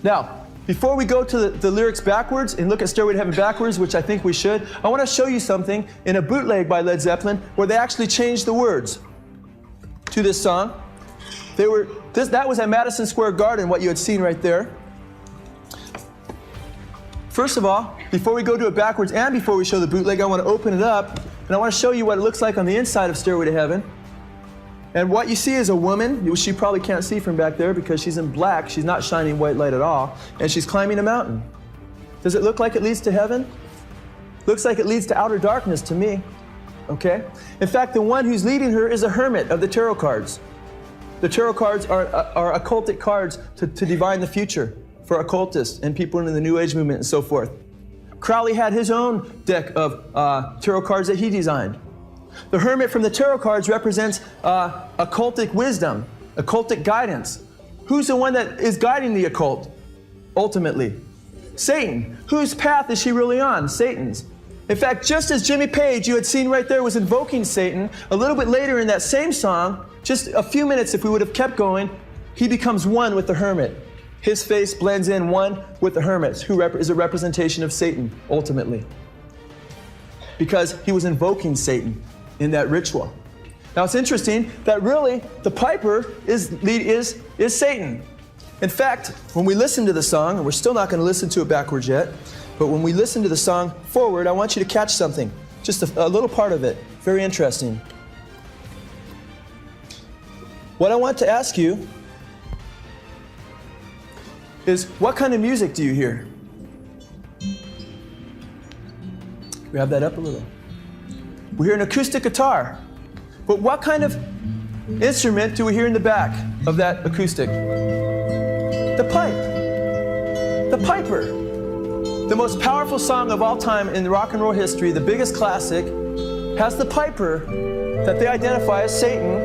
Now, before we go to the lyrics backwards and look at Stairway to Heaven backwards, which I think we should, I want to show you something in a bootleg by Led Zeppelin where they actually changed the words to this song. That was at Madison Square Garden, what you had seen right there. First of all, before we go to it backwards and before we show the bootleg, I want to open it up and I want to show you what it looks like on the inside of Stairway to Heaven. And what you see is a woman, which you probably can't see from back there because she's in black, she's not shining white light at all, and she's climbing a mountain. Does it look like it leads to heaven? Looks like it leads to outer darkness to me, okay? In fact, the one who's leading her is a hermit of the tarot cards. The tarot cards are occultic cards to divine the future for occultists and people in the New Age movement and so forth. Crowley had his own deck of tarot cards that he designed. The hermit from the tarot cards represents occultic wisdom, occultic guidance. Who's the one that is guiding the occult, ultimately? Satan. Whose path is she really on? Satan's. In fact, just as Jimmy Page, you had seen right there, was invoking Satan, a little bit later in that same song, just a few minutes if we would have kept going, he becomes one with the hermit. His face blends in one with the hermit, who is a representation of Satan, ultimately. Because he was invoking Satan in that ritual. Now it's interesting that really the piper is Satan. In fact, when we listen to the song, and we're still not going to listen to it backwards yet, but when we listen to the song forward, I want you to catch something, just a little part of it. Very interesting. What I want to ask you is, what kind of music do you hear? Grab that up a little. We hear an acoustic guitar. But what kind of instrument do we hear in the back of that acoustic? The pipe. The piper. The most powerful song of all time in rock and roll history, the biggest classic, has the piper that they identify as Satan,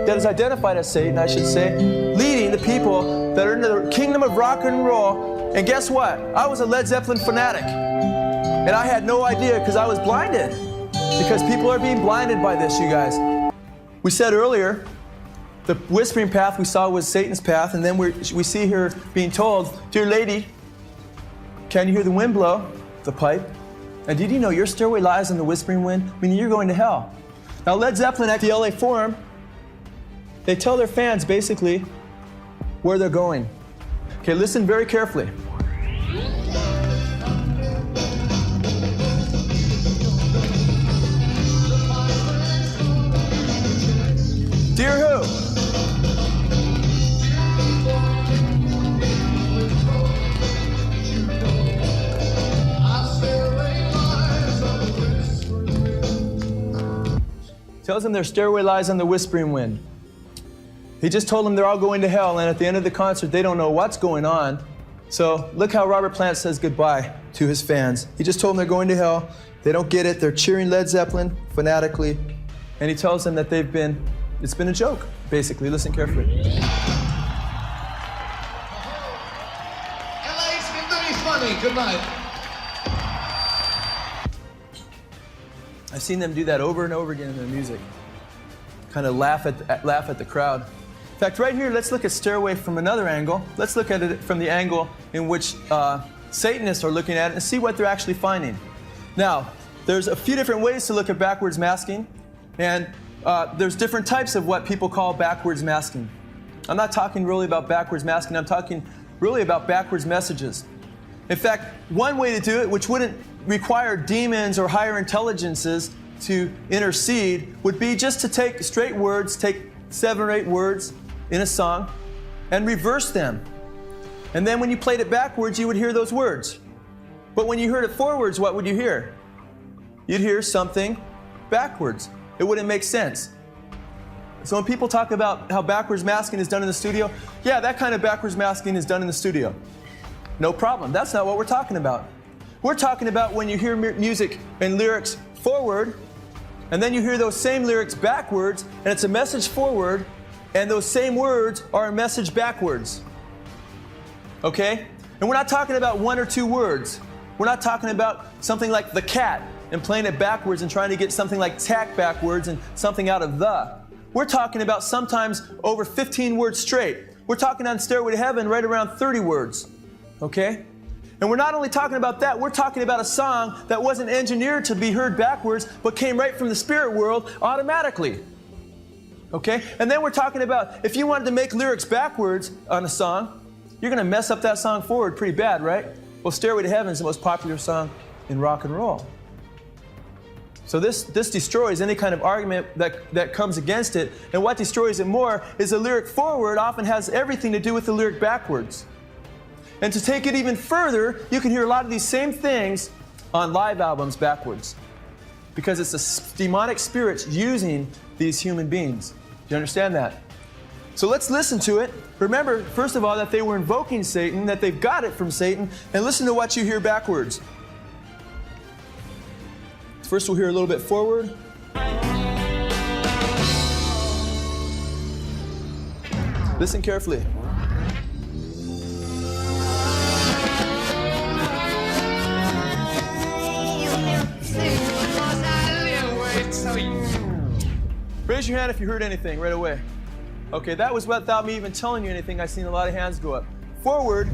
that is identified as Satan, I should say, leading the people that are in the kingdom of rock and roll. And guess what? I was a Led Zeppelin fanatic. And I had no idea because I was blinded. Because people are being blinded by this, you guys. We said earlier, the whispering path we saw was Satan's path, and then we see her being told, "Dear lady, can you hear the wind blow?" The pipe. And did you know your stairway lies in the whispering wind? Meaning you're going to hell. Now Led Zeppelin at the LA Forum, they tell their fans basically where they're going. Okay, listen very carefully. Dear who? Tells them their stairway lies on the whispering wind. He just told them they're all going to hell, and at the end of the concert, they don't know what's going on. So look how Robert Plant says goodbye to his fans. He just told them they're going to hell. They don't get it. They're cheering Led Zeppelin fanatically. And he tells them that it's been a joke, basically. Listen carefully. LA's been very funny. Good night. I've seen them do that over and over again in their music. Kind of laugh at the crowd. In fact, right here, let's look at Stairway from another angle. Let's look at it from the angle in which Satanists are looking at it and see what they're actually finding. Now, there's a few different ways to look at backwards masking, and there's different types of what people call backwards masking. I'm not talking really about backwards masking, I'm talking really about backwards messages. In fact, one way to do it, which wouldn't require demons or higher intelligences to intercede, would be just to take straight words, take 7 or 8 words in a song, and reverse them. And then when you played it backwards, you would hear those words. But when you heard it forwards, what would you hear? You'd hear something backwards. It wouldn't make sense. So when people talk about how backwards masking is done in the studio, yeah, that kind of backwards masking is done in the studio. No problem. That's not what we're talking about. We're talking about when you hear music and lyrics forward, and then you hear those same lyrics backwards, and it's a message forward, and those same words are a message backwards. Okay? And we're not talking about 1 or 2 words. We're not talking about something like the cat and playing it backwards and trying to get something like tack backwards and something out of the. We're talking about sometimes over 15 words straight. We're talking on Stairway to Heaven right around 30 words. Okay? And we're not only talking about that, we're talking about a song that wasn't engineered to be heard backwards, but came right from the spirit world automatically. Okay? And then we're talking about if you wanted to make lyrics backwards on a song, you're going to mess up that song forward pretty bad, right? Well, Stairway to Heaven is the most popular song in rock and roll. So this destroys any kind of argument that comes against it. And what destroys it more is the lyric forward often has everything to do with the lyric backwards. And to take it even further, you can hear a lot of these same things on live albums backwards. Because it's the demonic spirits using these human beings. Do you understand that? So let's listen to it. Remember, first of all, that they were invoking Satan, that they've got it from Satan, and listen to what you hear backwards. First, we'll hear a little bit forward. Listen carefully. Raise your hand if you heard anything right away. Okay, that was without me even telling you anything. I've seen a lot of hands go up. Forward.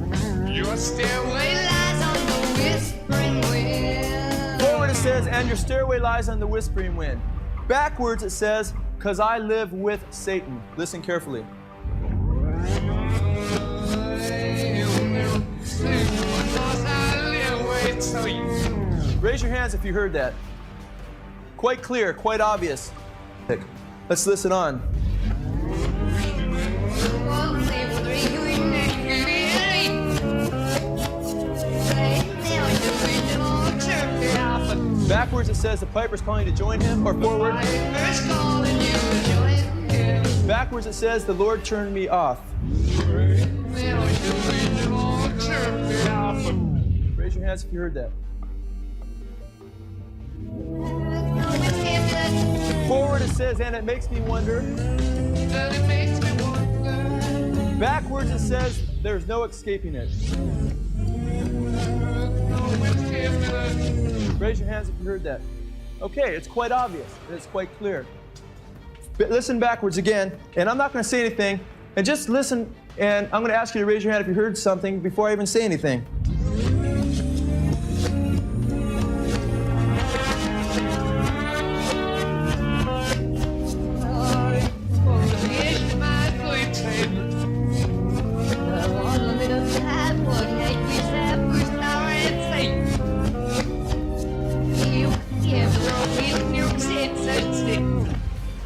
Your stairway lies on the whispering wind. Forward it says, and your stairway lies on the whispering wind. Backwards it says, because I live with Satan. Listen carefully. Raise your hands if you heard that. Quite clear, quite obvious. Let's listen on. Backwards it says the piper's calling you to join him, or forward. Backwards it says the Lord turned me off. Raise your hands if you heard that. Forward it says, and it makes me wonder. Backwards it says, there's no escaping it. Raise your hands if you heard that. Okay, it's quite obvious. It's quite clear. But listen backwards again, and I'm not going to say anything. And just listen, and I'm going to ask you to raise your hand if you heard something before I even say anything.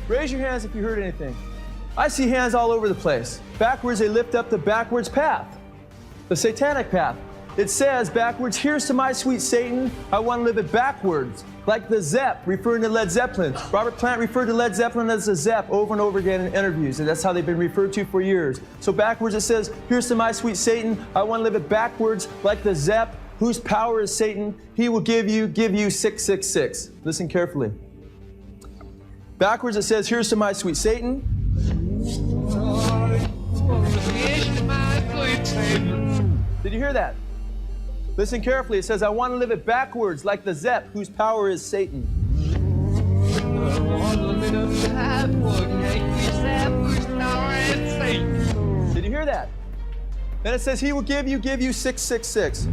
Raise your hands if you heard anything. I see hands all over the place. Backwards, they lift up the backwards path, the satanic path. It says backwards, here's to my sweet Satan, I want to live it backwards, like the Zepp, referring to Led Zeppelin. Robert Plant referred to Led Zeppelin as the Zepp over and over again in interviews, and that's how they've been referred to for years. So backwards it says, here's to my sweet Satan, I want to live it backwards, like the Zepp, whose power is Satan. He will give you 666. Listen carefully. Backwards it says, here's to my sweet Satan. Did you hear that? Listen carefully. It says, I want to live it backwards, like the Zepp, whose power is Satan. Did you hear that? Then it says, he will give you 666.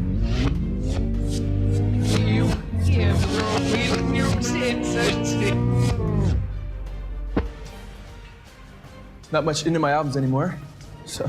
Not much into my albums anymore, so